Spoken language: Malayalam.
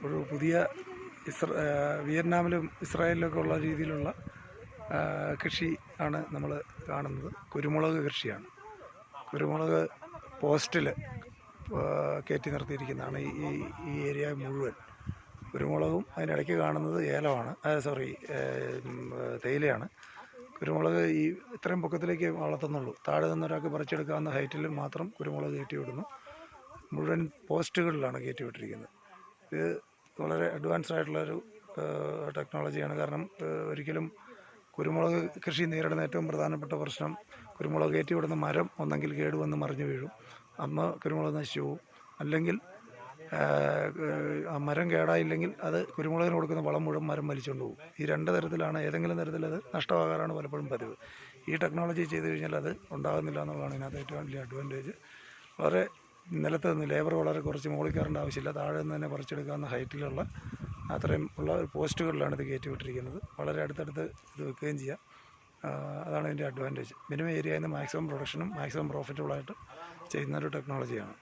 ഒരു പുതിയ വിയറ്റ്നാമിലും ഇസ്രായേലിലൊക്കെ ഉള്ള രീതിയിലുള്ള കൃഷി ആണ് നമ്മൾ കാണുന്നത്. കുരുമുളക് കൃഷിയാണ്. കുരുമുളക് പോസ്റ്റിൽ കയറ്റി നിർത്തിയിരിക്കുന്നതാണ് ഈ ഏരിയ മുഴുവൻ. കുരുമുളകും അതിനിടയ്ക്ക് കാണുന്നത് ഏലമാണ്, തേയിലയാണ്. കുരുമുളക് ഇത്രയും പൊക്കത്തിലേക്ക് വളർത്തുന്നുള്ളൂ. താഴെ നിന്നൊരാൾക്ക് പറിച്ചെടുക്കാവുന്ന ഹൈറ്റിൽ മാത്രം കുരുമുളക് കയറ്റി വിടുന്നു. മുഴുവൻ പോസ്റ്റുകളിലാണ് കയറ്റി വിട്ടിരിക്കുന്നത്. ഇത് വളരെ അഡ്വാൻസ്ഡ് ആയിട്ടുള്ളൊരു ടെക്നോളജിയാണ്. കാരണം ഒരിക്കലും കുരുമുളക് കൃഷി നേരിടുന്ന ഏറ്റവും പ്രധാനപ്പെട്ട പ്രശ്നം, കുരുമുളക് കയറ്റി വിടുന്ന മരം ഒന്നെങ്കിൽ കേടുവന്ന് മറിഞ്ഞു വീഴും, അന്ന് കുരുമുളക് നശിച്ചു പോവും. അല്ലെങ്കിൽ ആ മരം കേടായില്ലെങ്കിൽ അത് കുരുമുളകിന് കൊടുക്കുന്ന വളം മുഴുവൻ മരം വലിച്ചുകൊണ്ട് പോകും. ഈ രണ്ട് തരത്തിലാണ്, ഏതെങ്കിലും തരത്തിൽ അത് നഷ്ടമാകാറാണ് പലപ്പോഴും പതിവ്. ഈ ടെക്നോളജി ചെയ്ത് കഴിഞ്ഞാൽ അത് ഉണ്ടാകുന്നില്ല എന്നുള്ളതാണ് ഇതിനകത്ത് ഏറ്റവും വലിയ അഡ്വാൻറ്റേജ്. വളരെ നിലത്ത് നിന്ന് ലേബർ വളരെ കുറച്ച് മുകളിൽ കയറേണ്ട ആവശ്യമില്ല. താഴെ നിന്ന് തന്നെ പറിച്ചെടുക്കാവുന്ന ഹൈറ്റിലുള്ള അത്രയും ഉള്ള പോസ്റ്റുകളിലാണ് ഇത് കയറ്റി വിട്ടിരിക്കുന്നത്. വളരെ അടുത്തടുത്ത് ഇത് വെക്കുകയും ചെയ്യാം. അതാണ് ഇതിൻ്റെ അഡ്വാൻറ്റേജ്. മിനിമം ഏരിയയിൽ നിന്ന് മാക്സിമം പ്രൊഡക്ഷനും മാക്സിമം പ്രോഫിറ്റബിളായിട്ട് ചെയ്യുന്നൊരു ടെക്നോളജിയാണ്.